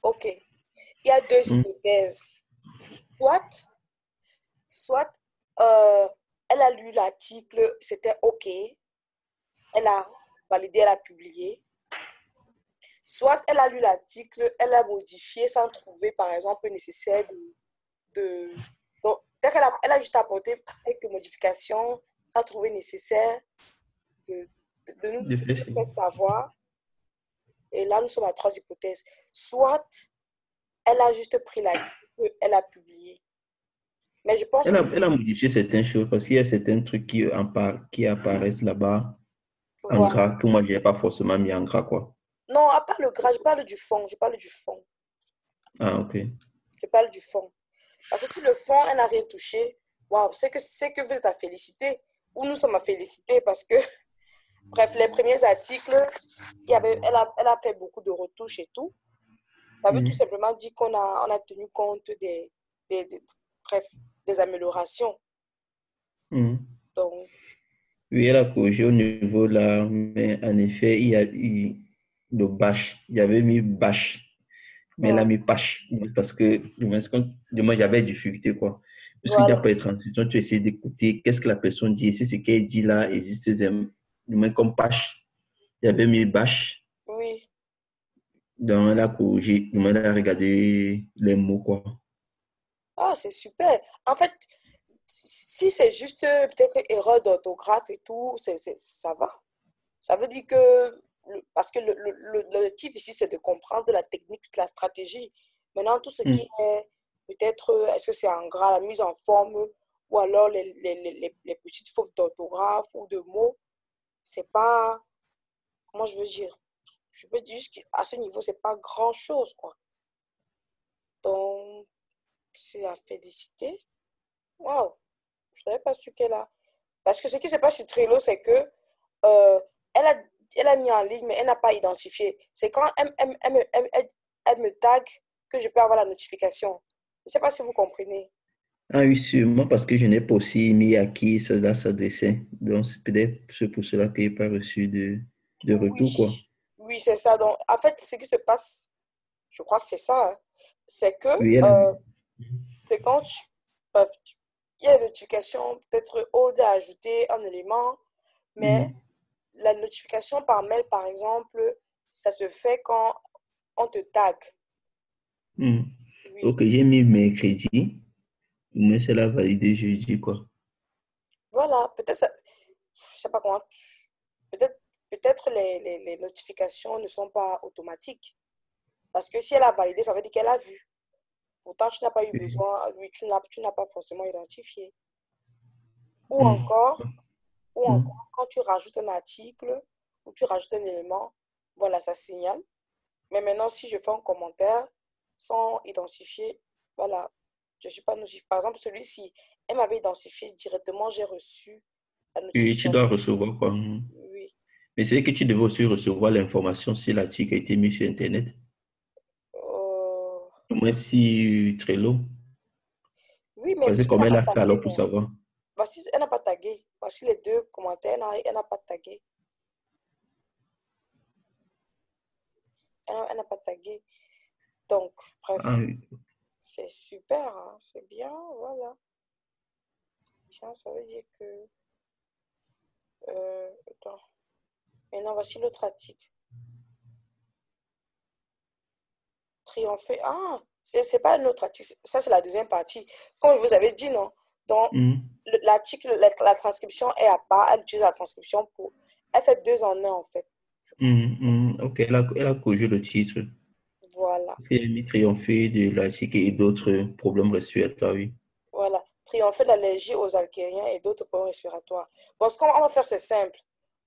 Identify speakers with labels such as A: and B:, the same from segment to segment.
A: OK. Il y a deux
B: Hmm.
A: hypothèses. Soit, soit elle a lu l'article, c'était OK, elle a validé, elle a publié. Soit elle a lu l'article, elle a modifié sans trouver, par exemple, nécessaire donc, elle a juste apporté quelques modifications sans trouver nécessaire de,
B: De
A: nous
B: fait, c'est-
A: faire savoir. Et là, nous sommes à trois hypothèses. Soit elle a juste pris l'article, elle a publié. Mais je pense que,
B: Elle a modifié certaines choses parce qu'il y a certains trucs qui apparaissent là-bas en
A: voilà.
B: gras que moi, je n'ai pas forcément mis en gras, quoi.
A: Non, à part le gras, je parle du fond. Je parle du fond.
B: Ah, ok.
A: Je parle du fond. Parce que si le fond, elle n'a rien touché, waouh, c'est que vous êtes à féliciter. Ou nous sommes à féliciter parce que, bref, les premiers articles, elle a fait beaucoup de retouches et tout. Ça veut tout
B: Hmm.
A: simplement dire on a tenu compte des- bref, des améliorations.
B: Hmm.
A: Donc,
B: Oui, elle a corrigé au niveau là, mais en effet, il y a eu le bâche. Il y avait mis bâche, mais elle a
A: voilà.
B: mis pâche. Parce que, moi, j'avais difficulté, quoi. Parce qu'il n'y a
A: Voilà.
B: pas de transition, tu essaies d'écouter qu'est-ce que la personne dit. Et si ce qu'elle dit là existe, du moins comme pâche. Il y avait mis bâche.
A: Oui.
B: Donc, elle a corrigé, du moins, elle a regardé les mots, quoi.
A: Ah, c'est super. En fait, si c'est juste peut-être erreur d'orthographe et tout, ça va. Ça veut dire que, parce que l'objectif ici, c'est de comprendre la technique, la stratégie. Maintenant, tout ce
B: Hmm.
A: qui est peut-être, est-ce que c'est en gras, la mise en forme, ou alors les petites fautes d'orthographe ou de mots, c'est pas, comment je veux dire, je peux dire juste qu'à ce niveau, c'est pas grand-chose, quoi. Donc, c'est à féliciter. Waouh, je n'avais pas su qu'elle a. Parce que ce qui se passe sur Trello, c'est que euh, elle a, elle a mis en ligne, mais elle n'a pas identifié. C'est quand elle me tag que je peux avoir la notification. Je ne sais pas si vous comprenez.
B: Ah oui, sûrement parce que je n'ai pas aussi mis à qui cela s'adressait. Donc, c'est peut-être c'est pour cela que je n'ai pas reçu de retour, quoi.
A: Oui, oui, c'est ça. Donc, en fait, ce qui se passe, je crois que c'est ça, hein, c'est que
B: Oui, elle a mis.
A: c'est quand il y a une notification, peut-être Aude a ajouté un élément, mais
B: Hmm.
A: la notification par mail, par exemple, ça se fait quand on te tag.
B: Hmm.
A: Oui,
B: Ok, j'ai mis mercredi, mais c'est la validé jeudi, quoi.
A: voilà, peut-être, je sais pas comment, peut-être, peut-être les notifications ne sont pas automatiques. Parce que si elle a validé, ça veut dire qu'elle a vu. Pourtant, tu n'as pas eu
B: Oui.
A: besoin, oui, tu n'as pas forcément identifié. Ou
B: Hmm.
A: encore, ou
B: Hmm.
A: encore, quand tu rajoutes un article ou tu rajoutes un élément, voilà, ça signale. Mais maintenant, si je fais un commentaire sans identifier, voilà, je ne suis pas notifiée. Par exemple, celui-ci, elle m'avait identifié directement, j'ai reçu la
B: Oui, tu dois
A: notification.
B: recevoir, quoi. Hmm.
A: Oui.
B: Mais c'est que tu devais aussi recevoir l'information si l'article a été mis sur Internet.
A: Euh,
B: Au moins si Trello.
A: oui, mais
B: Parce que
A: puisqu'elle
B: comment
A: n'a
B: elle
A: pas
B: a fait
A: tagué,
B: alors pour
A: non.
B: savoir?
A: Voici, elle n'a pas tagué. Voici les deux commentaires, elle n'a pas tagué. Elle n'a pas tagué. Donc,
B: Ah,
A: bref,
B: oui.
A: c'est super, hein, c'est bien, voilà. Bien, ça veut dire que... attends. Maintenant, voici l'autre article. Triompher. Ah, c'est pas un autre article. Ça, c'est la deuxième partie. Comme je vous avais dit, non. Donc,
B: Hmm.
A: l'article, la transcription est à part. Elle utilise la transcription pour... Elle fait deux en un, en fait. Je crois.
B: Hmm. Hmm. Ok, elle a corrigé le titre.
A: Voilà.
B: Parce qu'il y a mis triompher de l'article et d'autres problèmes respiratoires, oui.
A: Voilà. Triompher de l'allergie aux algériens et d'autres problèmes respiratoires. Bon, ce qu'on va faire, c'est simple.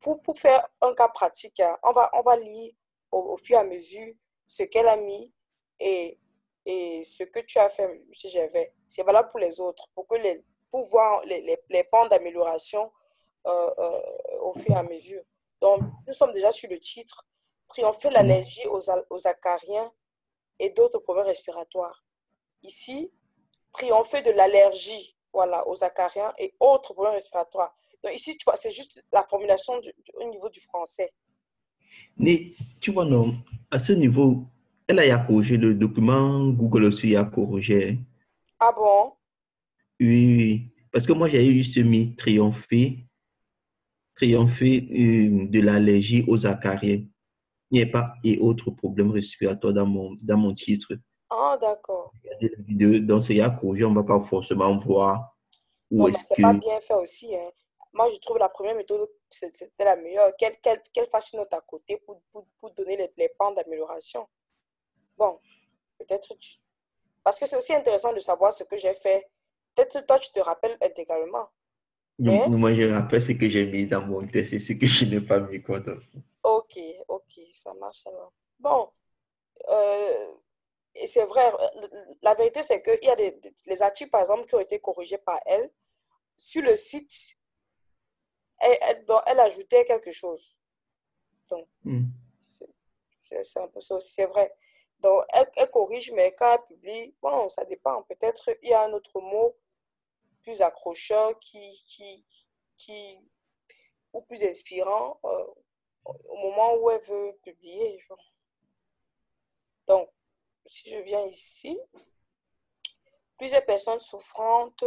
A: Pour faire un cas pratique, hein, on va lire au fur et à mesure ce qu'elle a mis et, et ce que tu as fait, M. Gervais. C'est valable pour les autres, pour voir les pans d'amélioration au fur et à mesure. Donc, nous sommes déjà sur le titre. Triompher de
B: Hmm.
A: l'allergie aux acariens et d'autres problèmes respiratoires. Ici, triompher de l'allergie, voilà, aux acariens et autres problèmes respiratoires. Donc ici, tu vois, c'est juste la formulation au niveau du français.
B: Mais tu vois, non, à ce niveau, Elle a corrigé le document, Google aussi a corrigé, hein.
A: Ah bon?
B: Oui, oui, oui. Parce que moi, j'ai eu semi triompher de l'allergie aux acariens. Il n'y a pas et autres problèmes respiratoires dans mon titre.
A: Ah, d'accord.
B: Regardez la vidéo, donc c'est à corriger, on ne va pas forcément voir où
A: Non, mais
B: est-ce
A: c'est pas
B: que...
A: bien fait aussi, hein. Moi, je trouve la première méthode, c'était la meilleure. Qu'elle fasse une note à côté pour donner les pans d'amélioration. Bon, peut-être parce que c'est aussi intéressant de savoir ce que j'ai fait. Peut-être toi, tu te rappelles intégralement. Mais,
B: Moi, je rappelle ce que j'ai mis dans mon test et ce que je n'ai pas mis. Quoi, donc.
A: ok, ok, ça marche alors. Bon, euh, et c'est vrai, la vérité, c'est qu'il y a les articles, par exemple, qui ont été corrigés par elle. Sur le site, donc, elle ajoutait quelque chose. Donc,
B: Hmm.
A: c'est un peu ça aussi, c'est vrai. Donc, elle corrige, mais quand elle publie, bon, ça dépend. Peut-être il y a un autre mot plus accrocheur qui ou plus inspirant au moment où elle veut publier. Genre. Donc, si je viens ici, plusieurs personnes souffrantes,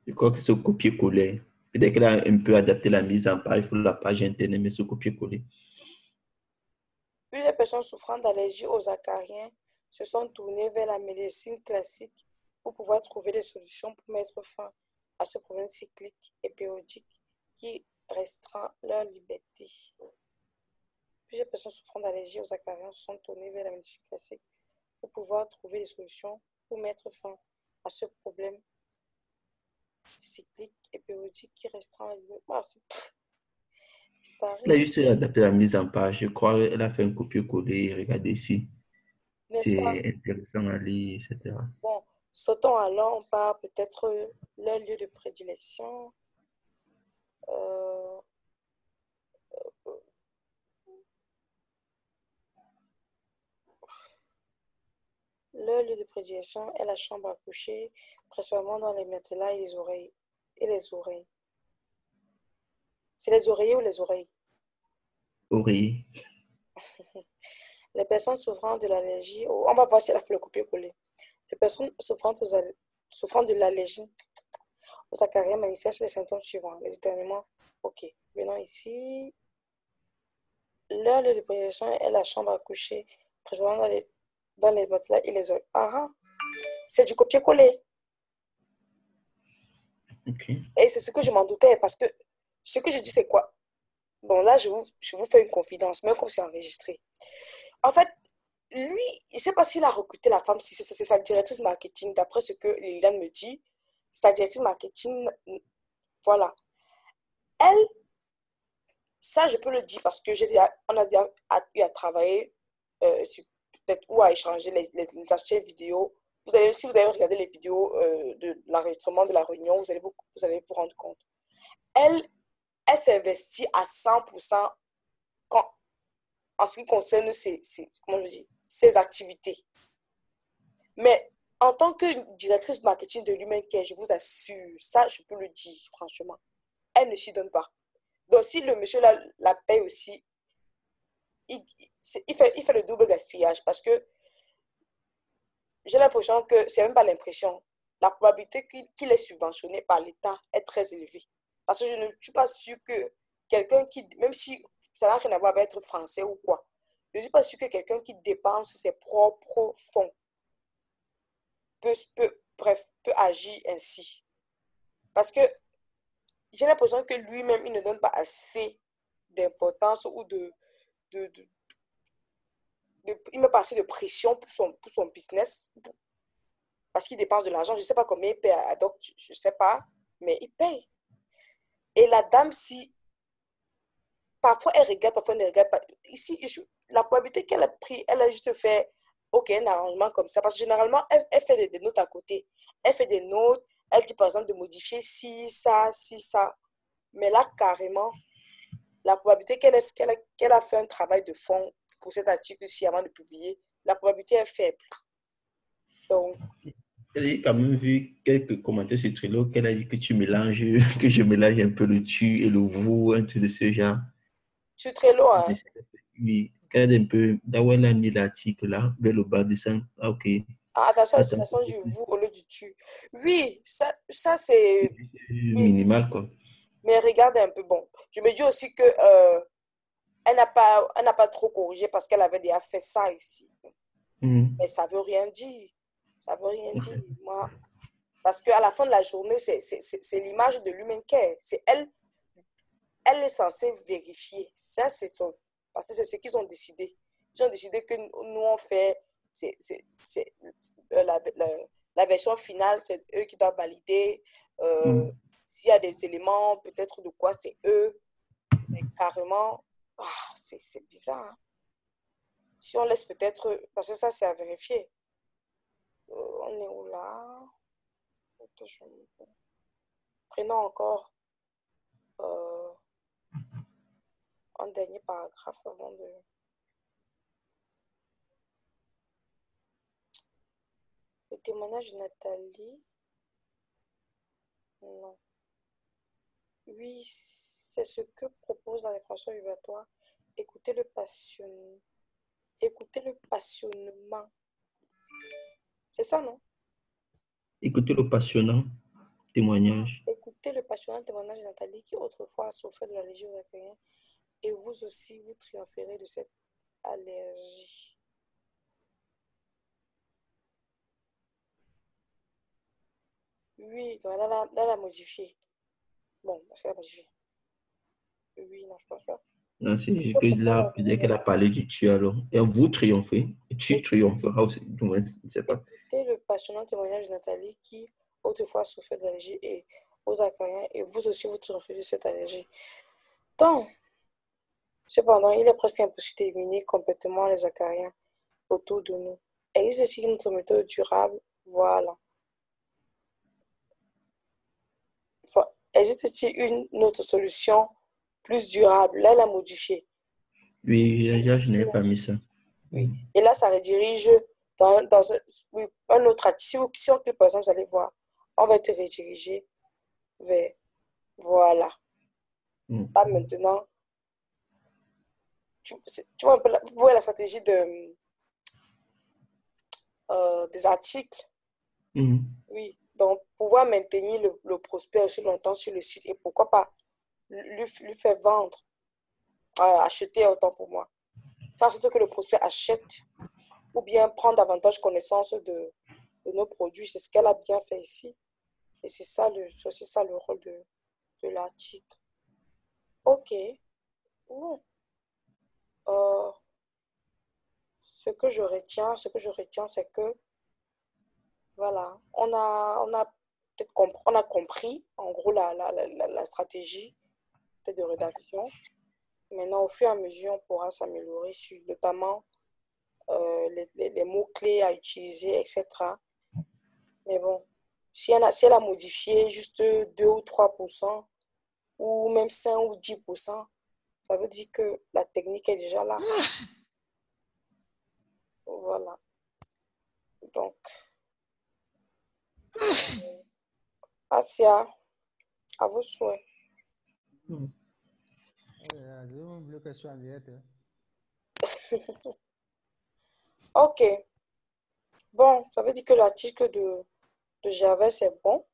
B: Je crois que c'est au copier-coller. Peut-être qu'elle a un peu adapté la mise en page pour la page internet, mais c'est au copier-coller.
A: plusieurs personnes souffrant d'allergies aux acariens se sont tournées vers la médecine classique pour pouvoir trouver des solutions pour mettre fin à ce problème cyclique et périodique qui restreint leur liberté. Plusieurs personnes souffrant d'allergies aux acariens se sont tournées vers la médecine classique pour pouvoir trouver des solutions pour mettre fin à ce problème cyclique et périodique qui restreint la liberté. Ah, c'est
B: Elle a
A: pareil,
B: juste adapté la mise en page. Je crois qu'elle a fait un copier-coller. Regardez ici.
A: n'est-ce pas?
B: C'est intéressant à lire, etc.
A: Bon, sautons alors, on part peut-être leur lieu de prédilection. Euh, leur lieu de prédilection est la chambre à coucher, principalement dans les matelas et les oreilles. Et les oreilles. C'est les oreillers ou les oreilles?
B: Oreiller.
A: Les personnes souffrant de l'allergie, on va voir si elle a fait le copier-coller. Les personnes souffrant de l'allergie aux acariens manifestent les symptômes suivants. Les éternuements. Ok, venons ici. Leur lieu de prédilection est la chambre à coucher, principalement dans les matelas et les oreilles. Ah, ah. C'est du copier-coller.
B: OK.
A: Et c'est ce que je m'en doutais parce que ce que je dis, c'est quoi? Bon, là, je vous fais une confidence, même comme c'est enregistré. En fait, lui, je ne sais pas s'il a recruté la femme, si c'est sa directrice marketing, d'après ce que Liliane me dit. Sa directrice marketing, voilà. Elle, ça, je peux le dire parce que on a déjà eu à travailler sur peut-être ou à échanger les anciennes vidéos. Si vous avez regardé les vidéos de l'enregistrement de la réunion, vous allez vous rendre compte. Elle, elle s'investit à 100% quand, en ce qui concerne comment je dis, ses activités. Mais en tant que directrice marketing de l'Humain Care, je vous assure, ça, je peux le dire franchement, elle ne s'y donne pas. Donc, si le monsieur la paye aussi, il fait le double gaspillage parce que j'ai l'impression que, c'est même pas l'impression, la probabilité qu'il est subventionné par l'État est très élevée. Parce que je ne suis pas sûre que quelqu'un qui, même si ça n'a rien à voir avec être français ou quoi, je ne suis pas sûre que quelqu'un qui dépense ses propres fonds peut agir ainsi. Parce que j'ai l'impression que lui-même, il ne donne pas assez d'importance ou de, de, il met pas assez de pression pour son business parce qu'il dépense de l'argent. Je ne sais pas combien il paye à Doc, je ne sais pas, mais il paye. Et la dame, si parfois elle regarde, parfois elle ne regarde pas. Ici, la probabilité qu'elle a pris, elle a juste fait OK, un arrangement comme ça. Parce que généralement, elle fait des notes à côté. Elle fait des notes. Elle dit par exemple de modifier ci, ça, ci, ça. Mais là, carrément, la probabilité qu'elle a fait un travail de fond pour cet article-ci avant de publier, la probabilité est faible. Donc,
B: J'ai quand même vu quelques commentaires sur Trello qu'elle a dit que tu mélanges, que je mélange un peu le tu et le vous, un truc de ce genre.
A: tu es très loin. Hein?
B: Oui, Regarde un peu, là où elle a mis l'article, là, vers le bas de ça. Ah, ok.
A: Ah, attention à
B: Attends,
A: l'utilisation du vous au lieu du tu. Oui, ça c'est... Oui,
B: minimal, quoi.
A: mais regarde un peu. Bon, je me dis aussi que elle n'a pas trop corrigé parce qu'elle avait déjà fait ça ici.
B: Mhm.
A: Mais ça veut rien dire. Ça veut rien dire. Moi, parce qu'à la fin de la journée, c'est l'image de l'humain qu'elle. C'est elle, elle est censée vérifier. Ça, c'est son. Parce que c'est ce qu'ils ont décidé. Ils ont décidé que nous, on fait. La version finale, c'est eux qui doivent valider. Euh,
B: Mhm.
A: S'il y a des éléments, peut-être de quoi, c'est eux. Mais carrément, c'est bizarre. Hein. Si on laisse peut-être. Parce que ça, c'est à vérifier. On est où là? Prenons encore euh, un dernier paragraphe avant de... Le témoignage de Nathalie. Non. Oui, c'est ce que propose la réflexion vibratoire. Écoutez le passion... Écoutez le passionnement. C'est ça, non?
B: Écoutez le passionnant témoignage.
A: Écoutez le passionnant témoignage de Nathalie qui autrefois a souffert de l'allergie aux acariens. Et vous aussi, vous triompherez de cette allergie. Oui, donc elle a modifié. Bon, parce qu'elle a modifié. Oui, non, je pense pas.
B: Non, c'est
A: Je
B: juste que
A: propose
B: là, peut-être qu'elle a parlé du tu alors. Et vous triomphez. Et tu triompheras aussi. Je ne sais pas.
A: écoutez le passionnant témoignage de Nathalie qui autrefois souffrait d'allergie et aux acariens et vous aussi vous triomphez de cette allergie. Donc, cependant, il est presque impossible d'éliminer complètement les acariens autour de nous. Existe-t-il une autre méthode durable? Voilà. Existe-t-il une autre solution plus durable? Là, elle a modifié.
B: Oui, déjà, je n'ai
A: Existe-t-il
B: pas mis ça.
A: Oui. Et là, ça redirige dans oui, un autre article. Si on clique, par exemple, vous allez voir, on va être redirigé vers, voilà.
B: Mm.
A: Là, maintenant, tu vois un peu vous voyez la stratégie des articles.
B: Mm.
A: Oui. Donc, pouvoir maintenir le prospect aussi longtemps sur le site et pourquoi pas lui faire vendre, acheter autant pour moi. Faire en sorte que le prospect achète ou bien prendre davantage connaissance de nos produits. C'est ce qu'elle a bien fait ici. Et c'est aussi ça le rôle de l'article. Ok. Ouh. Euh, ce que je retiens, c'est que, voilà, on a peut-être on a compris, en gros, la stratégie de rédaction. Maintenant, au fur et à mesure, on pourra s'améliorer sur notamment les mots-clés à utiliser, etc. Mais bon, si elle a modifié juste 2 ou 3%, ou même 5 ou 10%, ça veut dire que la technique est déjà là. Voilà. Donc, Asia, à vos souhaits.
B: Mm.
A: Ok. Bon, ça veut dire que l'article de Gervais est bon.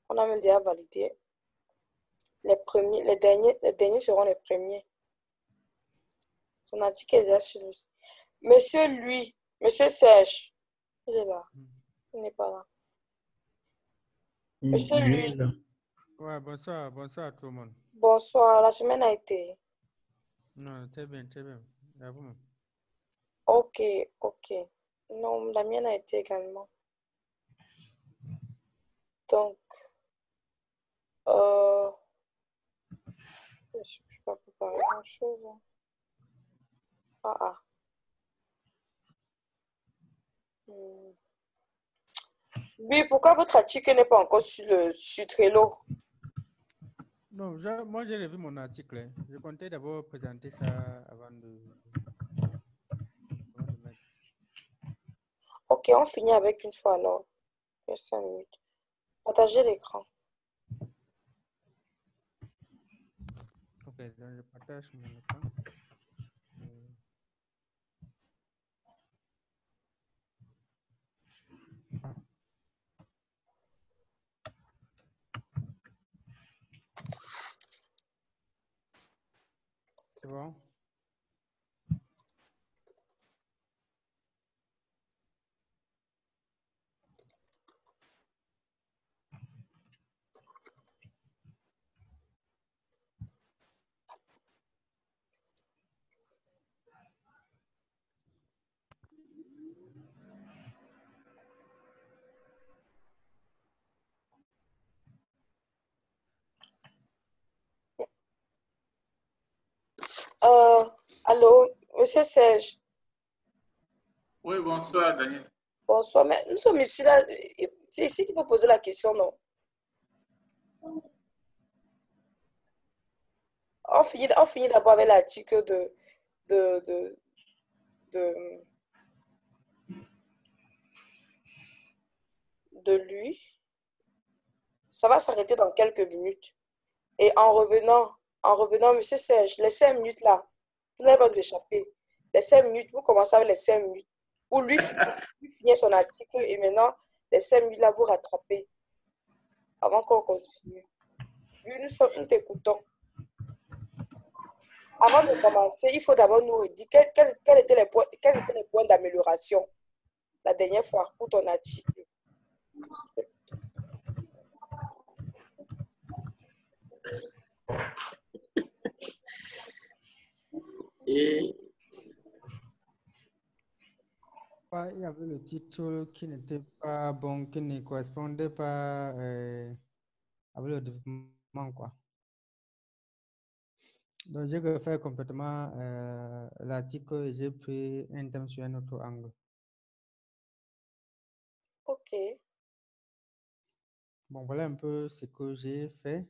A: On a même déjà validé. Les derniers seront les premiers. Son article est déjà sur le... Monsieur, lui, Monsieur Serge, il est là. Il n'est pas là.
B: Mm.
A: Monsieur,
B: Je
A: lui,
B: vais là.
C: Ouais, bonsoir, bonsoir à tout le monde.
A: bonsoir. La semaine a été.
C: Non, très bien, très bien. À vous.
A: Ok, ok. Non, la mienne a été également. Donc, euh, je ne suis pas préparé grand-chose. Hein. Ah, ah. Hmm. Oui, pourquoi votre article n'est pas encore sur Trello?
C: Non, moi j'ai revu mon article. Hein. Je comptais d'abord présenter ça avant de mettre.
A: Ok, on finit avec une fois alors. Il y a 5 minutes. Partagez l'écran.
C: Ok, donc je partage mon écran. C'est bon?
A: Allô, Monsieur Serge.
D: Oui, bonsoir, Daniel.
A: Bonsoir, mais nous sommes ici, là. C'est ici qu'il faut poser la question, non? On finit d'abord avec l'article de, de, de, de lui. Ça va s'arrêter dans quelques minutes. Et en revenant, Monsieur Serge, les 5 minutes là, vous n'allez pas nous échapper. Les 5 minutes, vous commencez avec les 5 minutes. Ou lui finit son article et maintenant, les 5 minutes là, vous rattrapez avant qu'on continue. Oui, nous t'écoutons. Avant de commencer, il faut d'abord nous dire quels étaient les points d'amélioration la dernière fois pour ton article.
D: Et
C: Il y avait le titre qui n'était pas bon, qui ne correspondait pas avec le développement, quoi. Donc, j'ai refait complètement l'article et j'ai pris un thème sur un autre angle.
A: Ok.
C: Bon, voilà un peu ce que j'ai fait.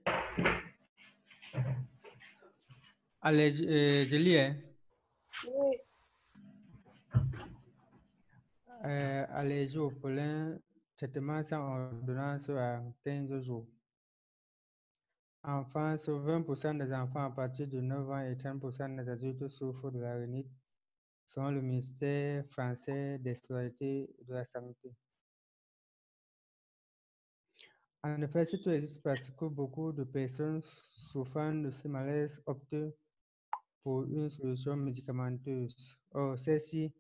C: Allez, je lis, hein.
A: Oui.
C: Allergie au pollen, traitement sans ordonnance à 15 jours. En France, 20% des enfants à partir de 9 ans et 30% des adultes souffrent de la rhinite, selon le ministère français des Solidarités et de la Santé. En effet, c'est tout existe parce que beaucoup de personnes souffrant de ce malaise optent pour une solution médicamenteuse. Or, celle-ci,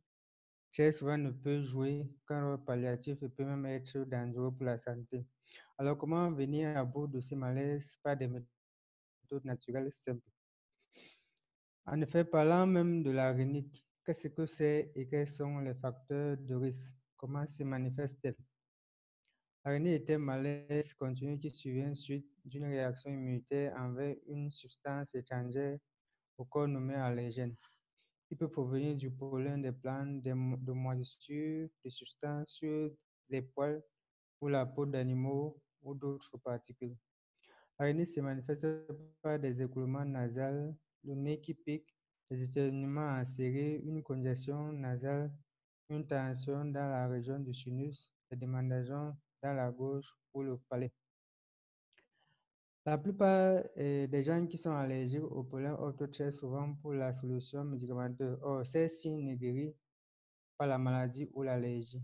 C: très souvent, ne peut jouer qu'un rôle palliatif et peut même être dangereux pour la santé. Alors, comment venir à bout de ce malaise par des méthodes naturelles simples? En effet, parlant même de la rhinite, qu'est-ce que c'est et quels sont les facteurs de risque? Comment se manifeste-t-elle? La rhinite est un malaise continu qui survient suite d'une réaction immunitaire envers une substance étrangère au corps nommée allergène. Il peut provenir du pollen des plantes, de moisissures, de substances sur les poils ou la peau d'animaux ou d'autres particules. La rhinite se manifeste par des écoulements nasaux, le nez qui pique, des éternuements serrés, une congestion nasale, une tension dans la région du sinus, des démandations dans la gorge ou le palais. La plupart des gens qui sont allergiques au pollen optent très souvent pour la solution médicamenteuse. Or, celle-ci ne guérit pas la maladie ou l'allergie.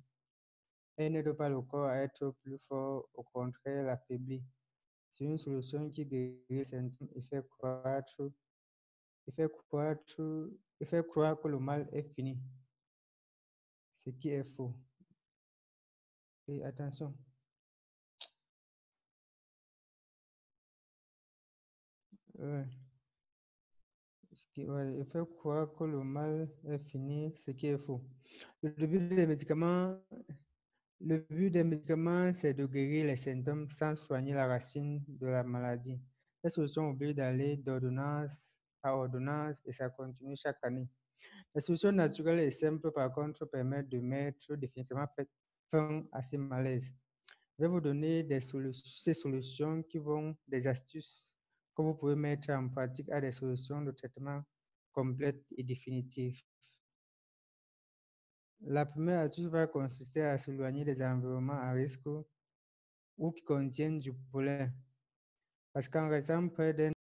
C: Elle n'aide pas le corps à être plus fort, au contraire, l'affaiblit. C'est une solution qui guérit les symptômes et fait croire que le mal est fini, ce qui est faux. Et attention, il fait croire que le mal est fini, ce qui est faux. Le but des médicaments, c'est de guérir les symptômes sans soigner la racine de la maladie. Les solutions obligent d'aller d'ordonnance à ordonnance et ça continue chaque année. Les solutions naturelles et simples, par contre, permettent de mettre définitivement fin à ces malaises. Je vais vous donner ces solutions qui vont des astuces que vous pouvez mettre en pratique à des solutions de traitement complètes et définitives. La première astuce va consister à s'éloigner des environnements à risque ou qui contiennent du pollen. Parce qu'en restant près d'un